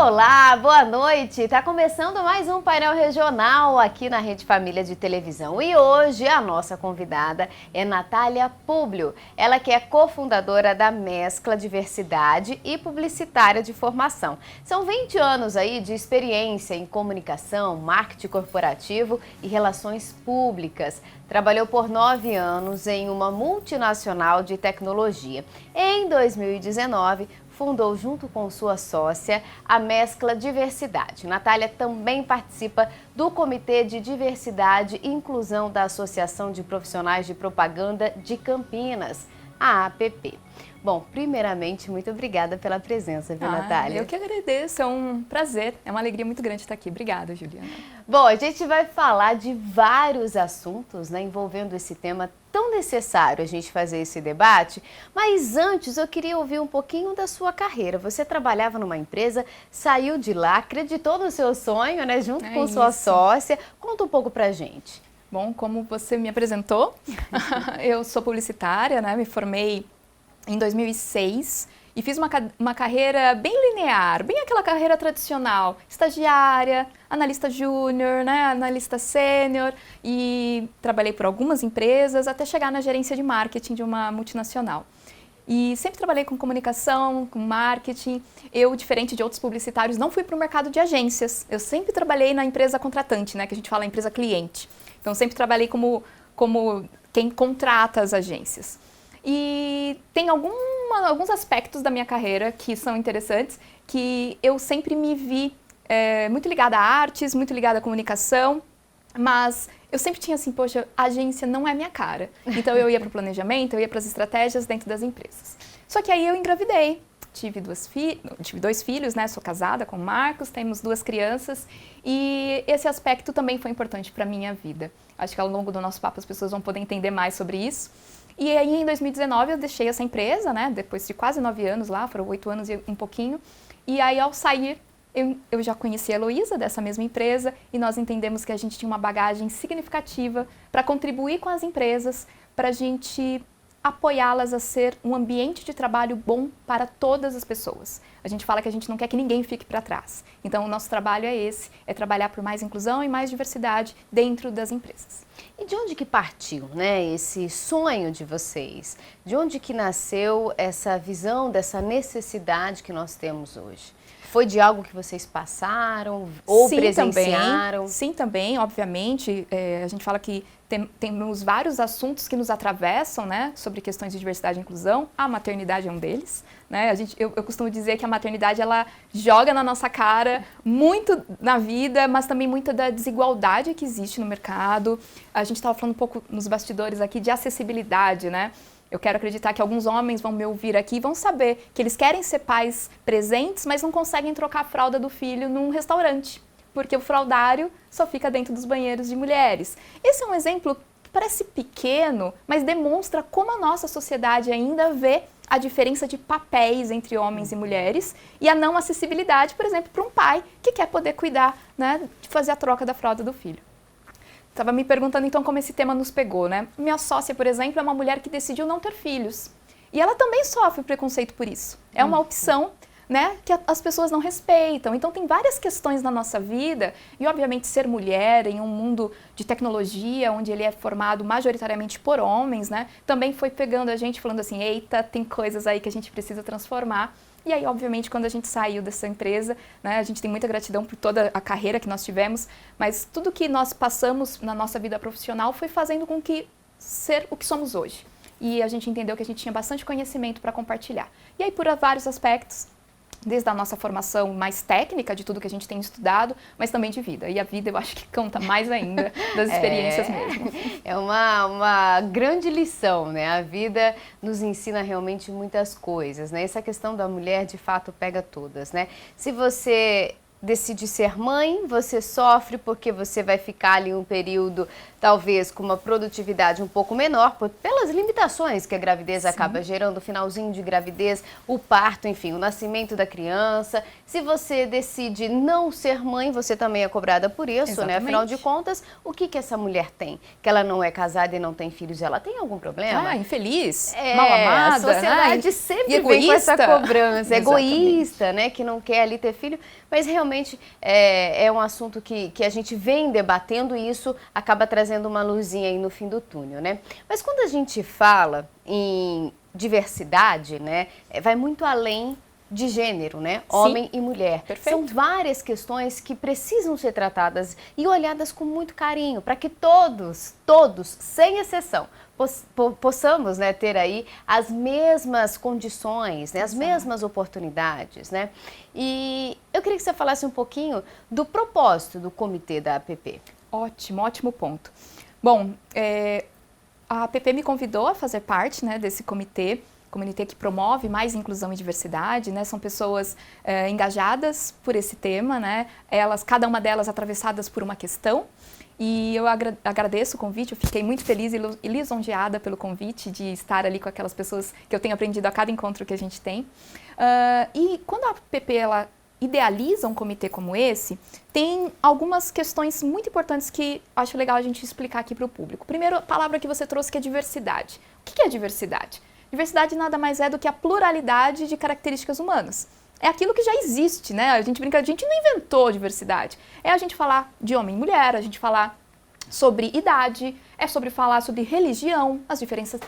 Olá, boa noite! Tá começando mais um painel regional aqui na Rede Família de Televisão. E hoje a nossa convidada é Natália Públio. Ela que é cofundadora da Mescla Diversidade e publicitária de formação. São 20 anos aí de experiência em comunicação, marketing corporativo e relações públicas. Trabalhou por 9 anos em uma multinacional de tecnologia. Em 2019, fundou junto com sua sócia a Mescla Diversidade. Natália também participa do Comitê de Diversidade e Inclusão da Associação de Profissionais de Propaganda de Campinas, a APP. Bom, primeiramente, muito obrigada pela presença, viu, Natália? Eu que agradeço, é um prazer, é uma alegria muito grande estar aqui. Obrigada, Juliana. Bom, a gente vai falar de vários assuntos, né, envolvendo esse tema tão necessário a gente fazer esse debate, mas antes eu queria ouvir um pouquinho da sua carreira. Você trabalhava numa empresa, saiu de lá, acreditou no seu sonho, né, junto com sua sócia. Conta um pouco pra gente. Bom, como você me apresentou, eu sou publicitária, né, me formei em 2006 e fiz uma carreira bem linear, bem aquela carreira tradicional, estagiária, analista júnior, né, analista sênior, e trabalhei por algumas empresas até chegar na gerência de marketing de uma multinacional. E sempre trabalhei com comunicação, com marketing. Eu, diferente de outros publicitários, não fui para o mercado de agências. Eu sempre trabalhei na empresa contratante, né, que a gente fala empresa cliente. Então, sempre trabalhei como quem contrata as agências. E tem alguns aspectos da minha carreira que são interessantes, que eu sempre me vi muito ligada a artes, muito ligada à comunicação, mas eu sempre tinha assim, poxa, a agência não é minha cara. Então eu ia para o planejamento, eu ia para as estratégias dentro das empresas. Só que aí eu engravidei, tive dois filhos, né? Sou casada com o Marcos, temos 2 crianças e esse aspecto também foi importante para a minha vida. Acho que ao longo do nosso papo as pessoas vão poder entender mais sobre isso. E aí, em 2019, eu deixei essa empresa, né? Depois de quase 9 anos lá, foram 8 anos e um pouquinho. E aí, ao sair, eu já conheci a Heloísa dessa mesma empresa e nós entendemos que a gente tinha uma bagagem significativa para contribuir com as empresas, para a gente apoiá-las a ser um ambiente de trabalho bom para todas as pessoas. A gente fala que a gente não quer que ninguém fique para trás. Então, o nosso trabalho é esse, é trabalhar por mais inclusão e mais diversidade dentro das empresas. E de onde que partiu, né, esse sonho de vocês? De onde que nasceu essa visão dessa necessidade que nós temos hoje? Foi de algo que vocês passaram ou presenciaram? Sim, também, obviamente. A gente fala que temos vários assuntos que nos atravessam, né, sobre questões de diversidade e inclusão. A maternidade é um deles. Né? Eu costumo dizer que a maternidade ela joga na nossa cara muito na vida, mas também muita da desigualdade que existe no mercado. A gente estava falando um pouco nos bastidores aqui de acessibilidade, né? Eu quero acreditar que alguns homens vão me ouvir aqui e vão saber que eles querem ser pais presentes, mas não conseguem trocar a fralda do filho num restaurante, porque o fraldário só fica dentro dos banheiros de mulheres. Esse é um exemplo que parece pequeno, mas demonstra como a nossa sociedade ainda vê a diferença de papéis entre homens e mulheres e a não acessibilidade, por exemplo, para um pai que quer poder cuidar, né, de fazer a troca da fralda do filho. Estava me perguntando então como esse tema nos pegou, né? Minha sócia, por exemplo, é uma mulher que decidiu não ter filhos. E ela também sofre preconceito por isso. É uma opção, né, que as pessoas não respeitam. Então tem várias questões na nossa vida e obviamente ser mulher em um mundo de tecnologia, onde ele é formado majoritariamente por homens, né, também foi pegando a gente falando assim, eita, tem coisas aí que a gente precisa transformar. E aí, obviamente, quando a gente saiu dessa empresa, né, a gente tem muita gratidão por toda a carreira que nós tivemos, mas tudo que nós passamos na nossa vida profissional foi fazendo com que ser o que somos hoje. E a gente entendeu que a gente tinha bastante conhecimento para compartilhar. E aí, por vários aspectos, desde a nossa formação mais técnica, de tudo que a gente tem estudado, mas também de vida. E a vida eu acho que conta mais ainda das experiências mesmo. É uma grande lição, né? A vida nos ensina realmente muitas coisas, né? Essa questão da mulher, de fato, pega todas, né? Se você decide ser mãe, você sofre porque você vai ficar ali um período, talvez, com uma produtividade um pouco menor, pelas limitações que a gravidez acaba gerando, o finalzinho de gravidez, o parto, enfim, o nascimento da criança. Se você decide não ser mãe, você também é cobrada por isso, né? Afinal de contas, o que essa mulher tem? Que ela não é casada e não tem filhos, ela tem algum problema? Infeliz, mal amada. A sociedade sempre vem com essa cobrança, egoísta, né? Que não quer ali ter filho, mas realmente é um assunto que a gente vem debatendo e isso acaba trazendo uma luzinha aí no fim do túnel, né? Mas quando a gente fala em diversidade, né? Vai muito além de gênero, né? Homem e mulher. Perfeito. São várias questões que precisam ser tratadas e olhadas com muito carinho, para que todos, sem exceção, possamos, né, ter aí as mesmas condições, né, as mesmas oportunidades, né? E eu queria que você falasse um pouquinho do propósito do comitê da APP. Ótimo ponto. Bom, a APP me convidou a fazer parte, né, desse comitê que promove mais inclusão e diversidade, né? São pessoas engajadas por esse tema, né? Cada uma delas atravessadas por uma questão. E eu agradeço o convite, eu fiquei muito feliz e lisonjeada pelo convite de estar ali com aquelas pessoas que eu tenho aprendido a cada encontro que a gente tem. E quando a APP ela idealiza um comitê como esse, tem algumas questões muito importantes que acho legal a gente explicar aqui para o público. Primeiro, a palavra que você trouxe que é diversidade. O que é diversidade? Diversidade nada mais é do que a pluralidade de características humanas. É aquilo que já existe, né? A gente brinca, a gente não inventou diversidade. É a gente falar de homem e mulher, a gente falar sobre idade, é sobre falar sobre religião, as diferenças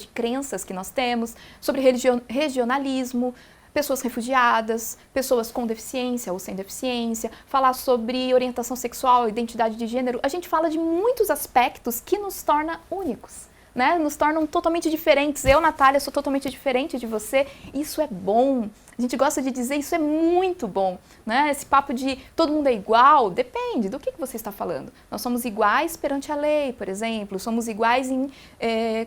de crenças que nós temos, sobre regionalismo, pessoas refugiadas, pessoas com deficiência ou sem deficiência, falar sobre orientação sexual, identidade de gênero. A gente fala de muitos aspectos que nos tornam únicos. Né, nos tornam totalmente diferentes. Eu, Natália, sou totalmente diferente de você. Isso é bom. A gente gosta de dizer isso é muito bom. Né? Esse papo de todo mundo é igual, depende do que você está falando. Nós somos iguais perante a lei, por exemplo. Somos iguais em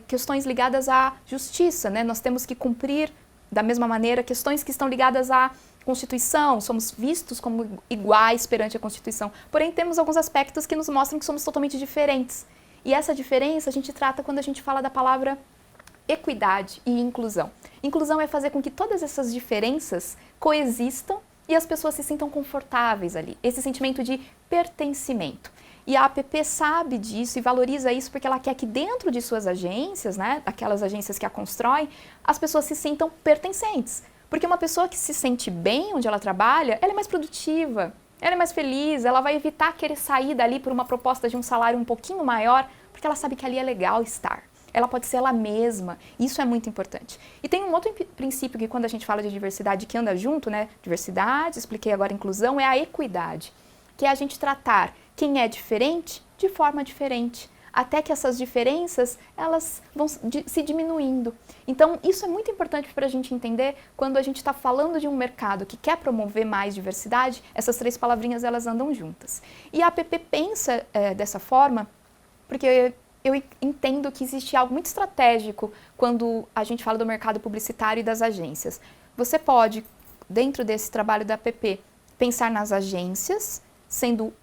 questões ligadas à justiça. Né? Nós temos que cumprir, da mesma maneira, questões que estão ligadas à Constituição. Somos vistos como iguais perante a Constituição. Porém, temos alguns aspectos que nos mostram que somos totalmente diferentes. E essa diferença a gente trata quando a gente fala da palavra equidade e inclusão. Inclusão é fazer com que todas essas diferenças coexistam e as pessoas se sintam confortáveis ali. Esse sentimento de pertencimento. E a APP sabe disso e valoriza isso porque ela quer que dentro de suas agências, né, aquelas agências que a constroem, as pessoas se sintam pertencentes. Porque uma pessoa que se sente bem onde ela trabalha, ela é mais produtiva. Ela é mais feliz, ela vai evitar querer sair dali por uma proposta de um salário um pouquinho maior, porque ela sabe que ali é legal estar. Ela pode ser ela mesma, isso é muito importante. E tem um outro princípio que quando a gente fala de diversidade que anda junto, né? Diversidade, expliquei agora inclusão, é a equidade, que é a gente tratar quem é diferente de forma diferente, até que essas diferenças elas vão se diminuindo. Então, isso é muito importante para a gente entender quando a gente está falando de um mercado que quer promover mais diversidade, essas três palavrinhas elas andam juntas. E a APP pensa dessa forma porque eu entendo que existe algo muito estratégico quando a gente fala do mercado publicitário e das agências. Você pode, dentro desse trabalho da APP, pensar nas agências, sendo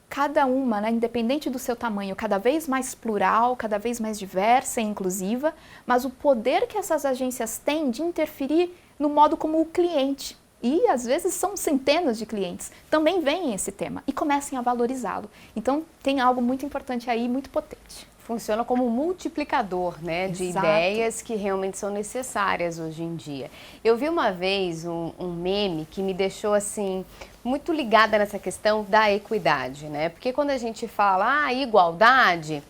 cada uma, né, independente do seu tamanho, cada vez mais plural, cada vez mais diversa e inclusiva, mas o poder que essas agências têm de interferir no modo como o cliente, e às vezes são centenas de clientes, também veem esse tema e comecem a valorizá-lo. Então tem algo muito importante aí, muito potente. Funciona como um multiplicador, né, de ideias que realmente são necessárias hoje em dia. Eu vi uma vez um meme que me deixou assim muito ligada nessa questão da equidade, né? Porque quando a gente fala igualdade,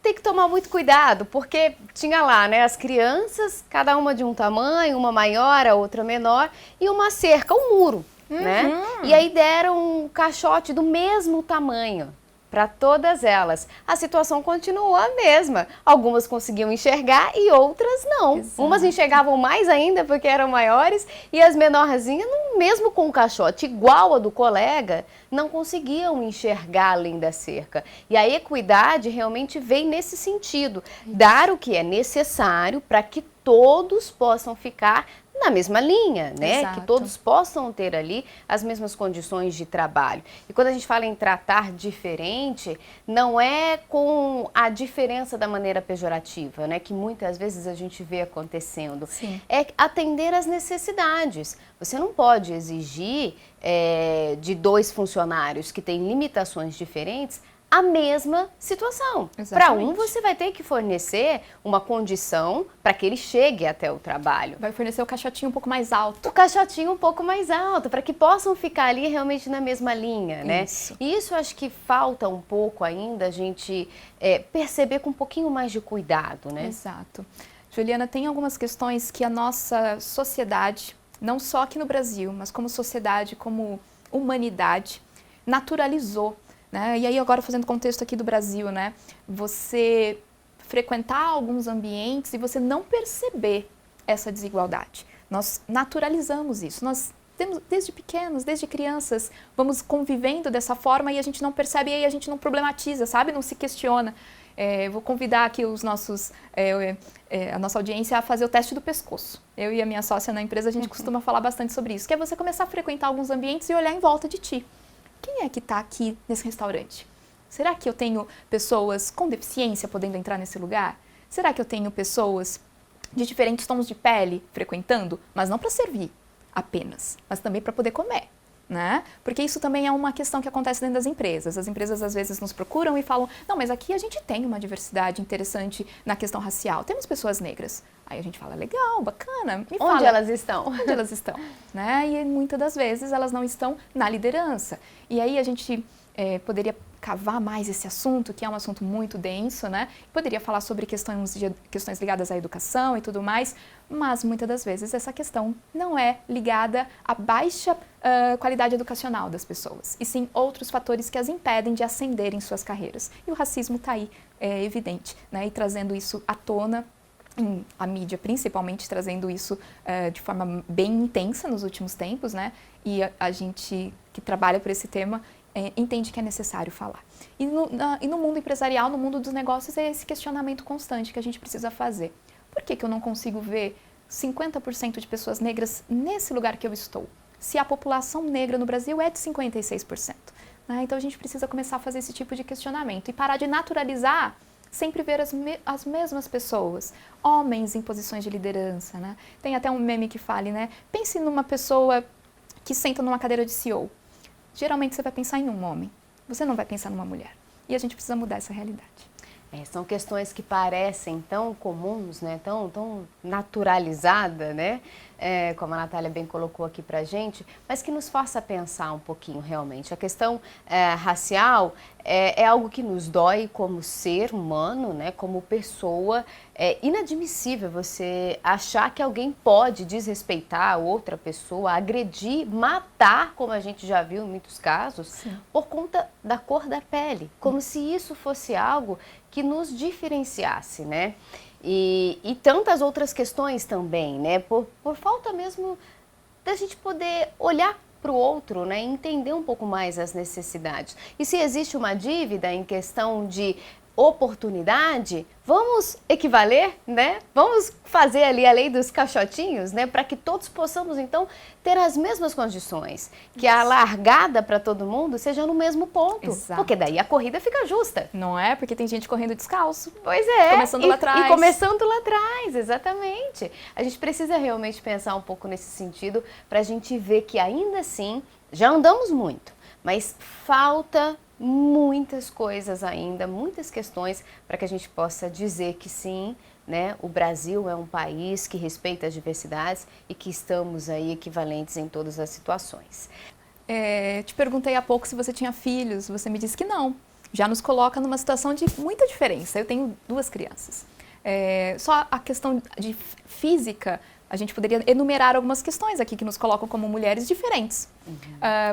tem que tomar muito cuidado, porque tinha lá, né, as crianças, cada uma de um tamanho, uma maior, a outra menor, e uma cerca, um muro, né? E aí deram um caixote do mesmo tamanho para todas elas. A situação continuou a mesma. Algumas conseguiam enxergar e outras não. Exato. Umas enxergavam mais ainda porque eram maiores e as menorzinhas, mesmo com o caixote igual a do colega, não conseguiam enxergar além da cerca. E a equidade realmente vem nesse sentido. Dar o que é necessário para que todos possam ficar na mesma linha, né? Exato. Que todos possam ter ali as mesmas condições de trabalho. E quando a gente fala em tratar diferente, não é com a diferença da maneira pejorativa, né? Que muitas vezes a gente vê acontecendo. Sim. É atender às necessidades. Você não pode exigir de 2 funcionários que têm limitações diferentes a mesma situação. Para um, você vai ter que fornecer uma condição para que ele chegue até o trabalho. Vai fornecer o caixotinho um pouco mais alto. O caixotinho um pouco mais alto, para que possam ficar ali realmente na mesma linha, né? Isso. E isso eu acho que falta um pouco ainda a gente perceber com um pouquinho mais de cuidado, né? Exato. Juliana, tem algumas questões que a nossa sociedade, não só aqui no Brasil, mas como sociedade, como humanidade, naturalizou. Né? E aí agora fazendo contexto aqui do Brasil, né? Você frequentar alguns ambientes e você não perceber essa desigualdade. Nós naturalizamos isso, nós temos desde pequenos, desde crianças, vamos convivendo dessa forma e a gente não percebe e aí a gente não problematiza, sabe? Não se questiona. Vou convidar aqui os nossos, a nossa audiência a fazer o teste do pescoço. Eu e a minha sócia na empresa, a gente costuma falar bastante sobre isso, que é você começar a frequentar alguns ambientes e olhar em volta de ti. Quem é que está aqui nesse restaurante? Será que eu tenho pessoas com deficiência podendo entrar nesse lugar? Será que eu tenho pessoas de diferentes tons de pele frequentando? Mas não para servir apenas, mas também para poder comer. Né? Porque isso também é uma questão que acontece dentro das empresas. As empresas às vezes nos procuram e falam, não, mas aqui a gente tem uma diversidade interessante na questão racial, temos pessoas negras. Aí a gente fala, legal, bacana, me fala. Onde elas estão? Onde elas estão, né? E muitas das vezes elas não estão na liderança. E aí a gente poderia cavar mais esse assunto, que é um assunto muito denso, né? Poderia falar sobre questões ligadas à educação e tudo mais, mas muitas das vezes essa questão não é ligada à baixa qualidade educacional das pessoas, e sim outros fatores que as impedem de ascender em suas carreiras. E o racismo está aí, evidente, né? E trazendo isso à tona, a mídia principalmente trazendo isso de forma bem intensa nos últimos tempos, né? E a gente que trabalha por esse tema entende que é necessário falar. E no mundo empresarial, no mundo dos negócios, é esse questionamento constante que a gente precisa fazer. Por que eu não consigo ver 50% de pessoas negras nesse lugar que eu estou? Se a população negra no Brasil é de 56%. Né? Então a gente precisa começar a fazer esse tipo de questionamento e parar de naturalizar sempre ver as mesmas pessoas, homens em posições de liderança, né? Tem até um meme que fale, né? Pense numa pessoa que senta numa cadeira de CEO. Geralmente você vai pensar em um homem, você não vai pensar numa mulher. E a gente precisa mudar essa realidade. São questões que parecem tão comuns, né? Tão naturalizada, né? Como a Natália bem colocou aqui pra gente, mas que nos força a pensar um pouquinho realmente. A questão racial é algo que nos dói como ser humano, né? Como pessoa. É inadmissível você achar que alguém pode desrespeitar outra pessoa, agredir, matar, como a gente já viu em muitos casos, sim, por conta da cor da pele. Como se isso fosse algo que nos diferenciasse, né? E tantas outras questões também, né? Por falta mesmo da gente poder olhar para o outro, né? E entender um pouco mais as necessidades. E se existe uma dívida em questão de oportunidade, vamos equivaler, né? Vamos fazer ali a lei dos caixotinhos, né? Para que todos possamos, então, ter as mesmas condições. Que a largada para todo mundo seja no mesmo ponto. Exato. Porque daí a corrida fica justa. Não é? Porque tem gente correndo descalço. Pois é. Começando lá atrás. E começando lá atrás, exatamente. A gente precisa realmente pensar um pouco nesse sentido para a gente ver que ainda assim, já andamos muito, mas falta muitas coisas ainda, muitas questões para que a gente possa dizer que sim, né, o Brasil é um país que respeita as diversidades e que estamos aí equivalentes em todas as situações. Te perguntei há pouco se você tinha filhos, você me disse que não. Já nos coloca numa situação de muita diferença. Eu tenho 2 crianças. Só a questão de física, a gente poderia enumerar algumas questões aqui que nos colocam como mulheres diferentes.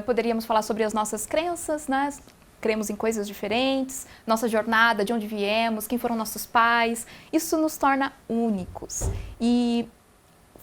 Poderíamos falar sobre as nossas crenças, né? Cremos em coisas diferentes, nossa jornada, de onde viemos, quem foram nossos pais. Isso nos torna únicos. E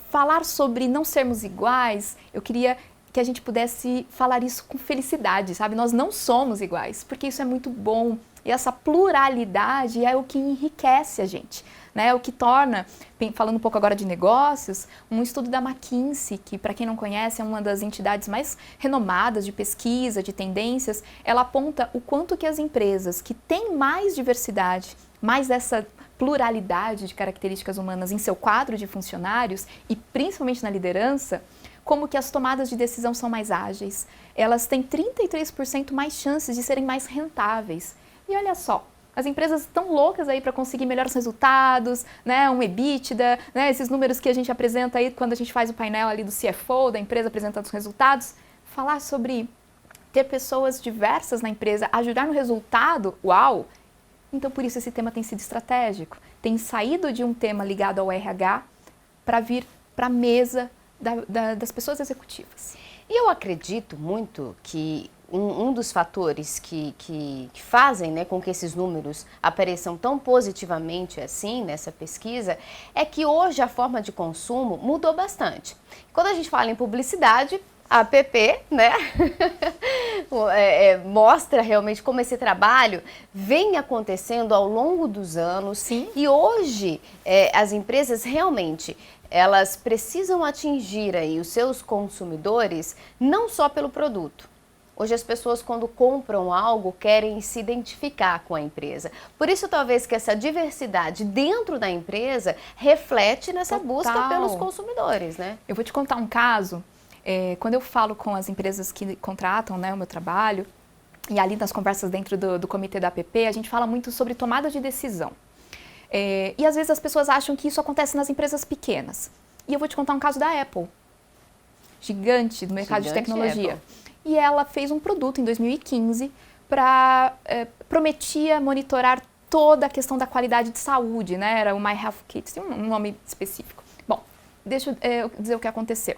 falar sobre não sermos iguais, eu queria que a gente pudesse falar isso com felicidade, sabe? Nós não somos iguais, porque isso é muito bom E essa pluralidade é o que enriquece a gente, né? O que torna, falando um pouco agora de negócios, um estudo da McKinsey, que para quem não conhece é uma das entidades mais renomadas de pesquisa, de tendências, ela aponta o quanto que as empresas que têm mais diversidade, mais essa pluralidade de características humanas em seu quadro de funcionários e principalmente na liderança, como que as tomadas de decisão são mais ágeis, elas têm 33% mais chances de serem mais rentáveis. E olha só, as empresas estão loucas aí para conseguir melhores resultados, né, um EBITDA, né, esses números que a gente apresenta aí quando a gente faz o painel ali do CFO, da empresa apresentando os resultados, falar sobre ter pessoas diversas na empresa, ajudar no resultado, uau! Então por isso esse tema tem sido estratégico, tem saído de um tema ligado ao RH para vir para a mesa das pessoas executivas. E eu acredito muito que um dos fatores que fazem, né, com que esses números apareçam tão positivamente assim nessa pesquisa é que hoje a forma de consumo mudou bastante. Quando a gente fala em publicidade, a app, né, mostra realmente como esse trabalho vem acontecendo ao longo dos anos. Sim. E hoje as empresas realmente elas precisam atingir aí os seus consumidores não só pelo produto. Hoje as pessoas quando compram algo querem se identificar com a empresa. Por isso talvez que essa diversidade dentro da empresa reflete nessa busca pelos consumidores, né? Eu vou te contar um caso. Quando eu falo com as empresas que contratam, né, o meu trabalho, e ali nas conversas dentro do comitê da APP, a gente fala muito sobre tomada de decisão. E às vezes as pessoas acham que isso acontece nas empresas pequenas. E eu vou te contar um caso da Apple, gigante do mercado de tecnologia. Apple. E ela fez um produto em 2015 prometia monitorar toda a questão da qualidade de saúde, né? Era o My Health Kit, tem um nome específico. Bom, deixa eu dizer o que aconteceu.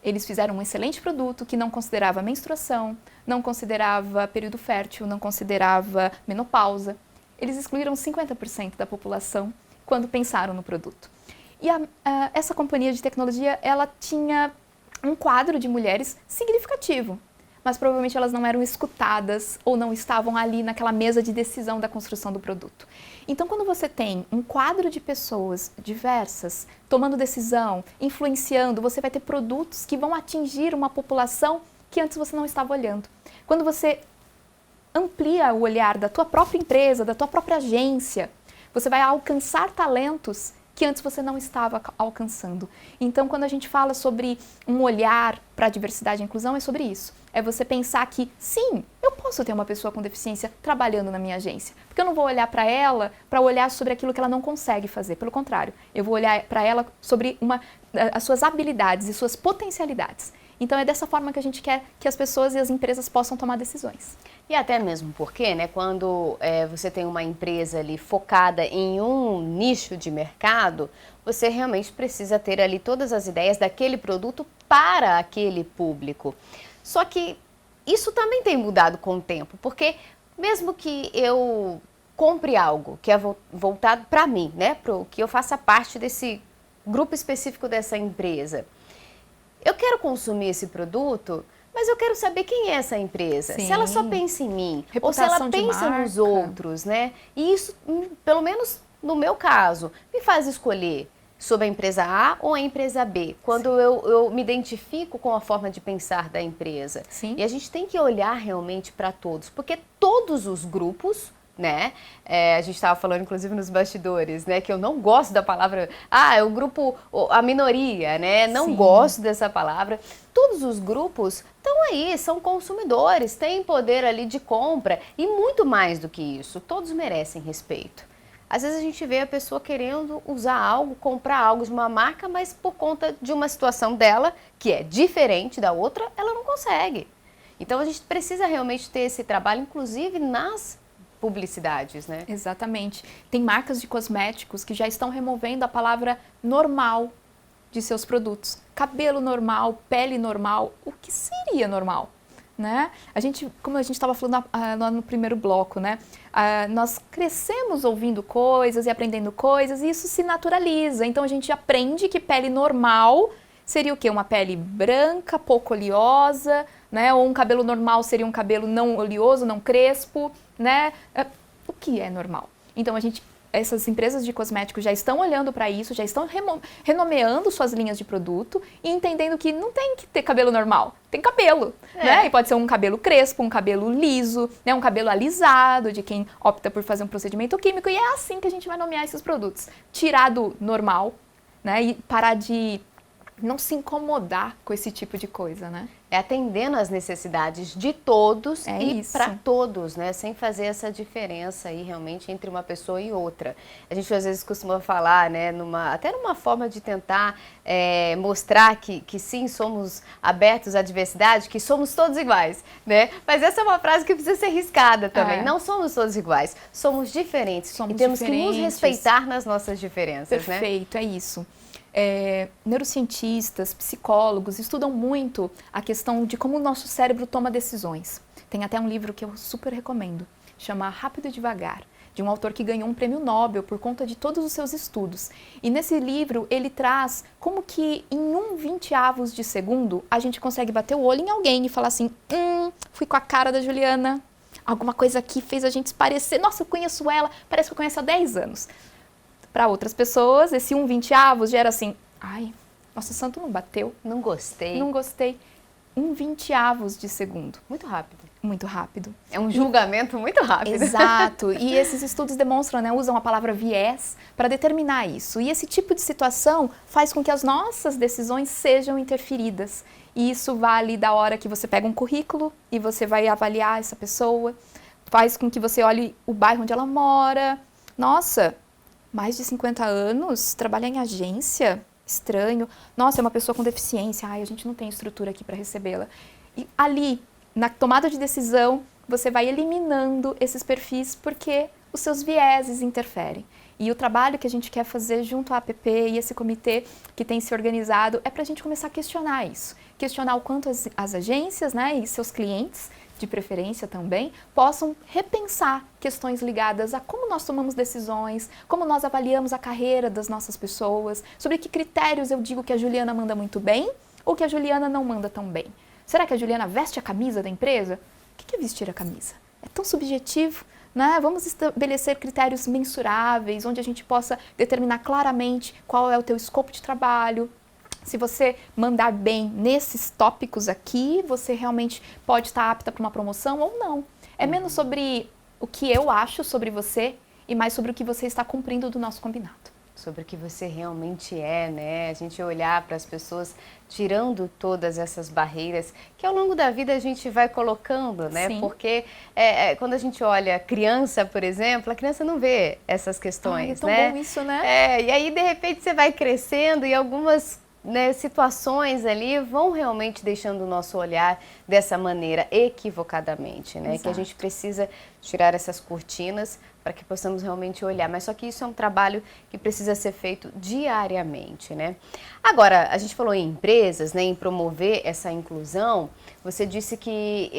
Eles fizeram um excelente produto que não considerava menstruação, não considerava período fértil, não considerava menopausa. Eles excluíram 50% da população quando pensaram no produto. E essa companhia de tecnologia, ela tinha um quadro de mulheres significativo, mas provavelmente elas não eram escutadas ou não estavam ali naquela mesa de decisão da construção do produto. Então, quando você tem um quadro de pessoas diversas tomando decisão, influenciando, você vai ter produtos que vão atingir uma população que antes você não estava olhando. Quando você amplia o olhar da tua própria empresa, da tua própria agência, você vai alcançar talentos que antes você não estava alcançando. Então, quando a gente fala sobre um olhar para a diversidade e inclusão, é sobre isso. É você pensar que, sim, eu posso ter uma pessoa com deficiência trabalhando na minha agência. Porque eu não vou olhar para ela para olhar sobre aquilo que ela não consegue fazer. Pelo contrário, eu vou olhar para ela sobre as suas habilidades e suas potencialidades. Então, é dessa forma que a gente quer que as pessoas e as empresas possam tomar decisões. E até mesmo porque, né, quando você tem uma empresa ali focada em um nicho de mercado, você realmente precisa ter ali todas as ideias daquele produto para aquele público. Só que isso também tem mudado com o tempo, porque mesmo que eu compre algo que é voltado para mim, né, que eu faça parte desse grupo específico dessa empresa, eu quero consumir esse produto, mas eu quero saber quem é essa empresa. Sim. Se ela só pensa em mim, reputação ou se ela pensa nos outros, né? E isso, pelo menos no meu caso, me faz escolher sobre a empresa A ou a empresa B, quando eu me identifico com a forma de pensar da empresa. Sim. E a gente tem que olhar realmente para todos, porque todos os grupos, né? A gente estava falando, inclusive, nos bastidores, né? Que eu não gosto da palavra, é o grupo, a minoria, né? Não Sim. gosto dessa palavra. Todos os grupos estão aí, são consumidores, têm poder ali de compra e muito mais do que isso. Todos merecem respeito. Às vezes a gente vê a pessoa querendo usar algo, comprar algo de uma marca, mas por conta de uma situação dela, que é diferente da outra, ela não consegue. Então a gente precisa realmente ter esse trabalho, inclusive nas publicidades, né? Exatamente. Tem marcas de cosméticos que já estão removendo a palavra normal de seus produtos. Cabelo normal, pele normal, o que seria normal? Né? Como a gente estava falando lá no primeiro bloco, né? Nós crescemos ouvindo coisas e aprendendo coisas e isso se naturaliza. Então a gente aprende que pele normal seria o quê? Uma pele branca, pouco oleosa, né? Ou um cabelo normal seria um cabelo não oleoso, não crespo, né? o que é normal. Então, essas empresas de cosméticos já estão olhando para isso, já estão renomeando suas linhas de produto e entendendo que não tem que ter cabelo normal, tem cabelo, né? E pode ser um cabelo crespo, um cabelo liso, né? Um cabelo alisado, de quem opta por fazer um procedimento químico, e é assim que a gente vai nomear esses produtos. Tirar do normal, né? E parar de não se incomodar com esse tipo de coisa, né? É atendendo às necessidades de todos e para todos, né? Sem fazer essa diferença aí realmente entre uma pessoa e outra. A gente às vezes costuma falar, né? Até numa forma de tentar mostrar que sim, somos abertos à diversidade, que somos todos iguais, né? Mas essa é uma frase que precisa ser riscada também. Não somos todos iguais, somos diferentes. E temos que nos respeitar nas nossas diferenças, né? Perfeito, é isso. Neurocientistas, psicólogos estudam muito a questão de como o nosso cérebro toma decisões. Tem até um livro que eu super recomendo, chama Rápido e Devagar, de um autor que ganhou um prêmio Nobel por conta de todos os seus estudos. E nesse livro ele traz como que em 1/20 de segundo a gente consegue bater o olho em alguém e falar assim, fui com a cara da Juliana, alguma coisa aqui fez a gente se parecer, nossa, eu conheço ela, parece que eu conheço há 10 anos. Para outras pessoas, esse 1/20 gera assim, ai, nosso santo não bateu. Não gostei. Não gostei. 1/20 de segundo. Muito rápido. Muito rápido. É um julgamento muito rápido. Exato. E esses estudos demonstram, né, usam a palavra viés para determinar isso. E esse tipo de situação faz com que as nossas decisões sejam interferidas. E isso vale da hora que você pega um currículo e você vai avaliar essa pessoa. Faz com que você olhe o bairro onde ela mora. Nossa, mais de 50 anos, trabalhar em agência, estranho. Nossa, é uma pessoa com deficiência, ai, a gente não tem estrutura aqui para recebê-la. E ali, na tomada de decisão, você vai eliminando esses perfis porque os seus vieses interferem. E o trabalho que a gente quer fazer junto à APP e esse comitê que tem se organizado é para a gente começar a questionar isso. Questionar o quanto as agências, né, e seus clientes, de preferência também, possam repensar questões ligadas a como nós tomamos decisões, como nós avaliamos a carreira das nossas pessoas, sobre que critérios eu digo que a Juliana manda muito bem ou que a Juliana não manda tão bem. Será que a Juliana veste a camisa da empresa? O que é vestir a camisa? É tão subjetivo, né? Vamos estabelecer critérios mensuráveis, onde a gente possa determinar claramente qual é o teu escopo de trabalho. Se você mandar bem nesses tópicos aqui, você realmente pode estar apta para uma promoção ou não. É menos sobre o que eu acho sobre você e mais sobre o que você está cumprindo do nosso combinado. Sobre o que você realmente é, né? A gente olhar para as pessoas tirando todas essas barreiras que ao longo da vida a gente vai colocando, né? Sim. Porque quando a gente olha criança, por exemplo, a criança não vê essas questões, é tão né? bom isso, né? E aí, de repente, você vai crescendo e algumas situações ali vão realmente deixando o nosso olhar dessa maneira equivocadamente, né? Exato. Que a gente precisa tirar essas cortinas para que possamos realmente olhar. Mas só que isso é um trabalho que precisa ser feito diariamente, né? Agora, a gente falou em empresas, né, em promover essa inclusão. Você disse que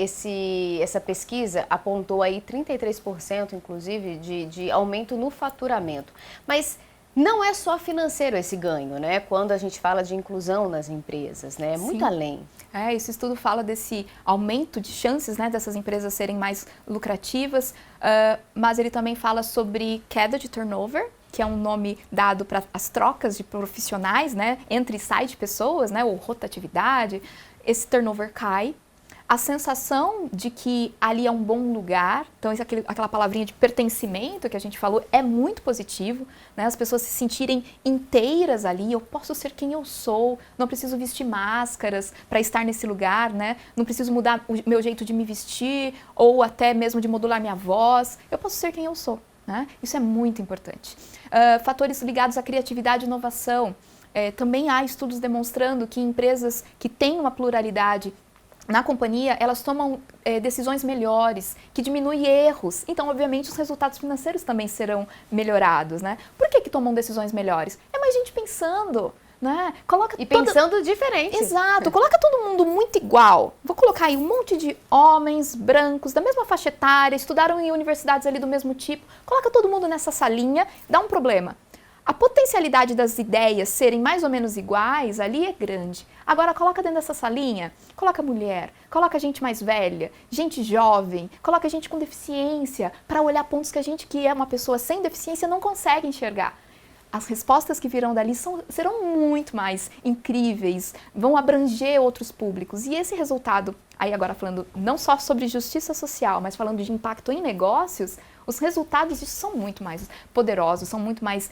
essa pesquisa apontou aí 33%, inclusive, de aumento no faturamento. Mas não é só financeiro esse ganho, né? Quando a gente fala de inclusão nas empresas, né? É muito além. Esse estudo fala desse aumento de chances, né, dessas empresas serem mais lucrativas, mas ele também fala sobre queda de turnover, que é um nome dado para as trocas de profissionais, né, entre e sai de pessoas, né, ou rotatividade. Esse turnover cai. A sensação de que ali é um bom lugar, então aquela palavrinha de pertencimento que a gente falou é muito positivo, né? As pessoas se sentirem inteiras ali, eu posso ser quem eu sou, não preciso vestir máscaras para estar nesse lugar, né? Não preciso mudar o meu jeito de me vestir ou até mesmo de modular minha voz, eu posso ser quem eu sou, né? Isso é muito importante. Fatores ligados à criatividade e inovação, também há estudos demonstrando que empresas que têm uma pluralidade na companhia, elas tomam decisões melhores, que diminuem erros. Então, obviamente, os resultados financeiros também serão melhorados, né? Por que tomam decisões melhores? É mais gente pensando, né? Pensando diferente. Exato. Coloca todo mundo muito igual. Vou colocar aí um monte de homens brancos, da mesma faixa etária, estudaram em universidades ali do mesmo tipo. Coloca todo mundo nessa salinha, dá um problema. a potencialidade das ideias serem mais ou menos iguais ali é grande. Agora coloca dentro dessa salinha, coloca mulher, coloca gente mais velha, gente jovem, coloca gente com deficiência, para olhar pontos que a gente que é uma pessoa sem deficiência não consegue enxergar. As respostas que virão dali serão muito mais incríveis, vão abranger outros públicos. E esse resultado, aí agora falando não só sobre justiça social, mas falando de impacto em negócios, os resultados disso são muito mais poderosos, são muito mais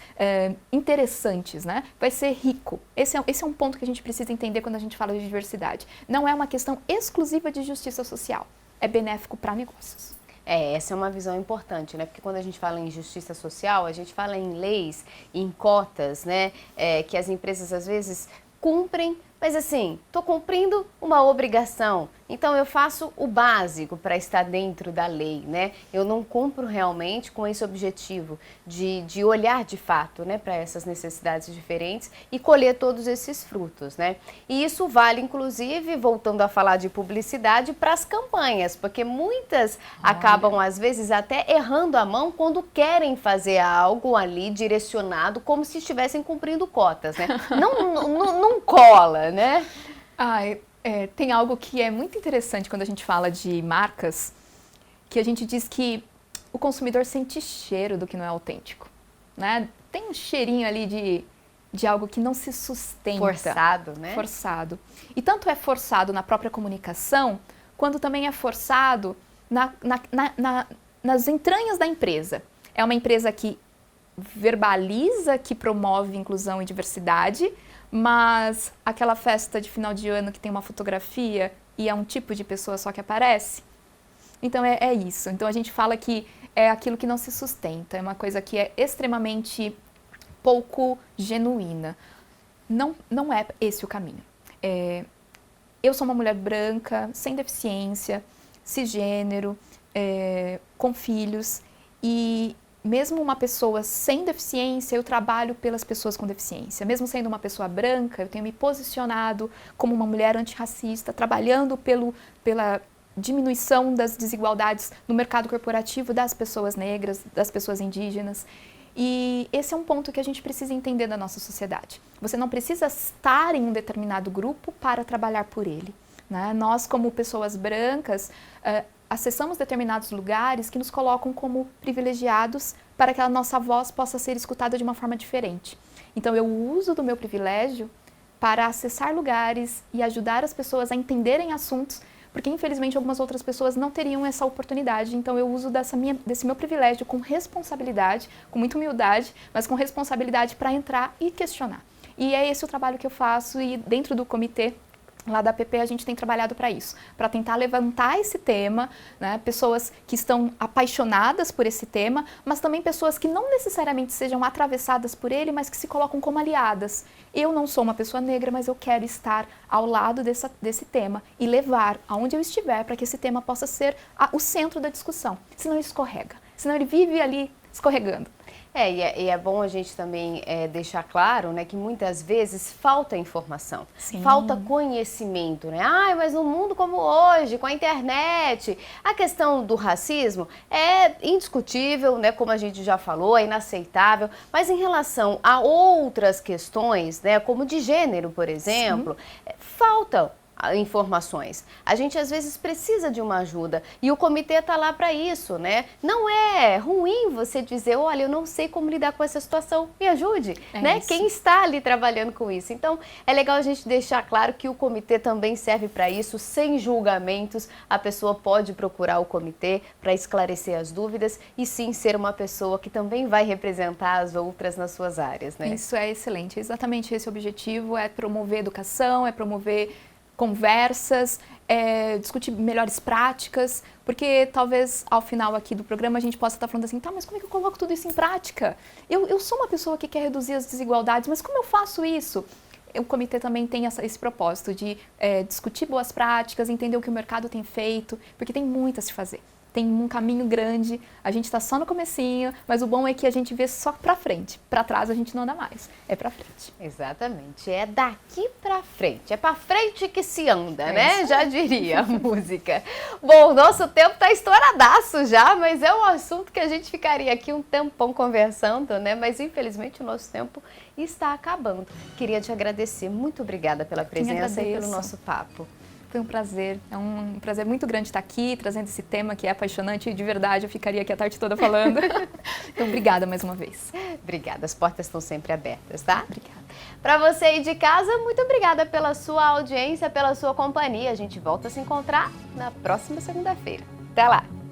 interessantes, né? Vai ser rico. Esse é um ponto que a gente precisa entender quando a gente fala de diversidade. Não é uma questão exclusiva de justiça social, é benéfico para negócios. Essa é uma visão importante, né? Porque quando a gente fala em justiça social, a gente fala em leis, em cotas, né? Que as empresas às vezes cumprem, mas assim, estou cumprindo uma obrigação, então eu faço o básico para estar dentro da lei, né? Eu não cumpro realmente com esse objetivo de olhar de fato, né, para essas necessidades diferentes e colher todos esses frutos, né? E isso vale, inclusive, voltando a falar de publicidade, para as campanhas, porque muitas acabam, às vezes, até errando a mão quando querem fazer algo ali direcionado, como se estivessem cumprindo cotas, né? Não cola, né? Tem algo que é muito interessante quando a gente fala de marcas, que a gente diz que o consumidor sente cheiro do que não é autêntico, né? Tem um cheirinho ali de algo que não se sustenta. Forçado, né? Forçado. E tanto é forçado na própria comunicação, quanto também é forçado nas entranhas da empresa. É uma empresa que verbaliza, que promove inclusão e diversidade, mas aquela festa de final de ano que tem uma fotografia e é um tipo de pessoa só que aparece. Então é isso. Então a gente fala que é aquilo que não se sustenta, é uma coisa que é extremamente pouco genuína. Não é esse o caminho. Eu sou uma mulher branca, sem deficiência, cisgênero, com filhos, e mesmo uma pessoa sem deficiência, eu trabalho pelas pessoas com deficiência. Mesmo sendo uma pessoa branca, eu tenho me posicionado como uma mulher antirracista, trabalhando pela diminuição das desigualdades no mercado corporativo das pessoas negras, das pessoas indígenas. E esse é um ponto que a gente precisa entender da nossa sociedade. Você não precisa estar em um determinado grupo para trabalhar por ele, né? Nós, como pessoas brancas, acessamos determinados lugares que nos colocam como privilegiados para que a nossa voz possa ser escutada de uma forma diferente. Então eu uso do meu privilégio para acessar lugares e ajudar as pessoas a entenderem assuntos, porque infelizmente algumas outras pessoas não teriam essa oportunidade. Então eu uso desse meu privilégio com responsabilidade, com muita humildade, mas com responsabilidade para entrar e questionar. E é esse o trabalho que eu faço, e dentro do comitê lá da APP a gente tem trabalhado para isso, para tentar levantar esse tema, né? Pessoas que estão apaixonadas por esse tema, mas também pessoas que não necessariamente sejam atravessadas por ele, mas que se colocam como aliadas. Eu não sou uma pessoa negra, mas eu quero estar ao lado desse tema e levar aonde eu estiver para que esse tema possa ser o centro da discussão. Senão ele escorrega, senão ele vive ali escorregando. E é bom a gente também deixar claro, né, que muitas vezes falta informação, Sim. Falta conhecimento, né? Mas no mundo como hoje, com a internet, a questão do racismo é indiscutível, né, como a gente já falou, é inaceitável, mas em relação a outras questões, né, como de gênero, por exemplo, faltam informações. A gente às vezes precisa de uma ajuda e o comitê está lá para isso, né? Não é ruim você dizer, olha, eu não sei como lidar com essa situação, me ajude, né? Isso. Quem está ali trabalhando com isso. Então, é legal a gente deixar claro que o comitê também serve para isso, sem julgamentos. A pessoa pode procurar o comitê para esclarecer as dúvidas e sim ser uma pessoa que também vai representar as outras nas suas áreas, né? Isso é excelente, exatamente esse objetivo, é promover educação, é promover conversas, discutir melhores práticas, porque talvez ao final aqui do programa a gente possa estar falando assim, tá, mas como é que eu coloco tudo isso em prática? Eu sou uma pessoa que quer reduzir as desigualdades, mas como eu faço isso? O comitê também tem esse propósito de discutir boas práticas, entender o que o mercado tem feito, porque tem muito a se fazer. tem um caminho grande, a gente está só no comecinho, mas o bom é que a gente vê só para frente, para trás a gente não anda mais, é para frente. Exatamente, é daqui para frente, é para frente que se anda, né? Já diria a música. Bom, o nosso tempo tá estouradaço já, mas é um assunto que a gente ficaria aqui um tempão conversando, né? Mas infelizmente o nosso tempo está acabando. Queria te agradecer, muito obrigada pela presença e pelo nosso papo. Foi um prazer, é um prazer muito grande estar aqui, trazendo esse tema que é apaixonante e de verdade eu ficaria aqui a tarde toda falando. Então, obrigada mais uma vez. Obrigada, as portas estão sempre abertas, tá? Obrigada. Para você aí de casa, muito obrigada pela sua audiência, pela sua companhia. A gente volta a se encontrar na próxima segunda-feira. Até lá!